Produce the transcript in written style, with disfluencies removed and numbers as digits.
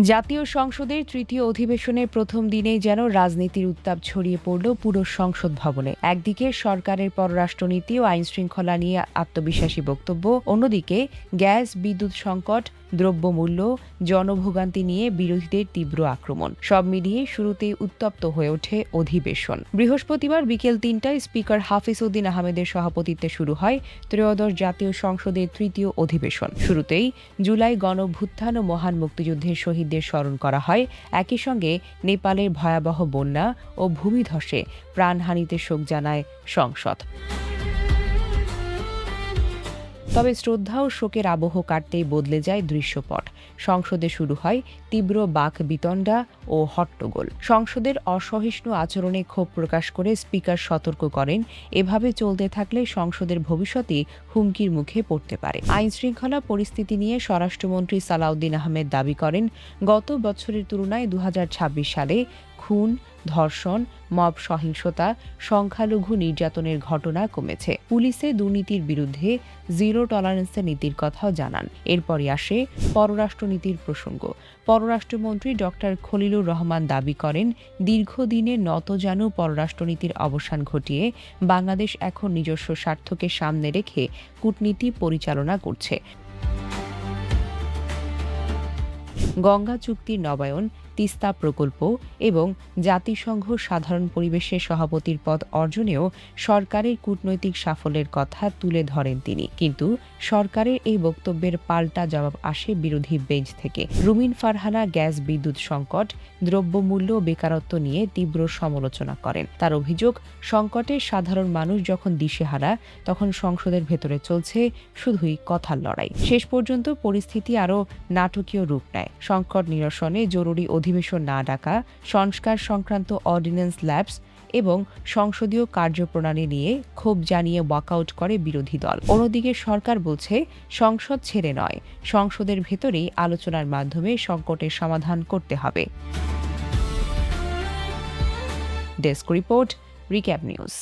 জাতীয় সংসদের তৃতীয় অধিবেশনের প্রথম দিনেই যেন রাজনীতির উত্তাপ ছড়িয়ে পড়ল পুরো সংসদ ভবনে। একদিকে সরকারের পররাষ্ট্রনীতি ও আইনশৃঙ্খলা নিয়ে আত্মবিশ্বাসী বক্তব্য, অন্যদিকে গ্যাস, বিদ্যুৎ সংকট, দ্রব্যমূল্য, জনভোগান্তি নিয়ে বিরোধীদের তীব্র আক্রমণ। সব মিলিয়ে শুরুতেই উত্তপ্ত হয়ে ওঠে অধিবেশন। বৃহস্পতিবার বিকেল ৩টায় স্পিকার হাফিজ উদ্দিন আহমেদের সভাপতিত্বে শুরু হয় ত্রয়োদশ জাতীয় সংসদের তৃতীয় অধিবেশন। শুরুতেই জুলাই গণঅভ্যুত্থান ও মহান মুক্তিযুদ্ধের শহীদদের স্মরণ করা হয়। একই সঙ্গে নেপালের ভয়াবহ বন্যা ও ভূমিধসে প্রাণহানিতে শোক জানায় সংসদ। তবে শ্রদ্ধা ও শোকের আবহ কাটতেই বদলে যায় দৃশ্যপট। সংসদে শুরু হয় তীব্র বাক বিতণ্ডা ও হট্টগোল। সংসদের অসহিষ্ণু আচরণে ক্ষোভ প্রকাশ করে স্পিকার সতর্ক করেন, এভাবে চলতে থাকলে সংসদের ভবিষ্যতই হুমকির মুখে পড়তে পারে। আইনশৃঙ্খলা পরিস্থিতি নিয়ে স্বরাষ্ট্রমন্ত্রী সালাউদ্দিন আহমেদ দাবি করেন, গত বছরের তুলনায় ২০২৬ সালে খুন, ধর্ষণ, মব সহিংসতা, সংখ্যালঘু নির্যাতনের ঘটনা কমেছে। পুলিশে দুর্নীতির বিরুদ্ধে জিরো টলারেন্সের নীতির কথাও জানান। এরপরই আসে পররাষ্ট্রনীতির প্রসঙ্গ। পররাষ্ট্রমন্ত্রী ডক্টর খলিলুর রহমান দাবি করেন, দীর্ঘদিনের নতজানু পররাষ্ট্রনীতির অবসান ঘটিয়ে বাংলাদেশ এখন নিজস্ব স্বার্থকে সামনে রেখে কূটনীতি পরিচালনা করছে। গঙ্গা চুক্তির নবায়ন, তিস্তা প্রকল্প এবং জাতিসংঘ সাধারণ পরিবেশের সভাপতির পদ অর্জনেও সরকারের কূটনৈতিক সাফল্যের কথা তুলে ধরেন তিনি। কিন্তু সরকারের এই বক্তব্যের পাল্টা জবাব আসে বিরোধী বেঞ্চ থেকে। রুমিন ফারহানা গ্যাস, বিদ্যুৎ সংকট, দ্রব্যমূল্য ও বেকারত্ব নিয়ে তীব্র সমালোচনা করেন। তার অভিযোগ, সংকটে সাধারণ মানুষ যখন দিশেহারা, তখন সংসদের ভেতরে চলছে শুধুই কথার লড়াই। শেষ পর্যন্ত পরিস্থিতি আরও নাটকীয় রূপ নেয়। সংকট নিরসনে জরুরি অধিবেশন না ডাকা, সংস্কার সংক্রান্ত অর্ডিন্যান্স ল্যাপস এবং সংসদীয় কার্যপ্রণালী নিয়ে ক্ষোভ জানিয়ে ওয়াকআউট করে বিরোধী দল। অন্যদিকে সরকার বলছে, সংসদ ছেড়ে নয়, সংসদের ভেতরেই আলোচনার মাধ্যমে সংকটের সমাধান করতে হবে। Desk report, recap news.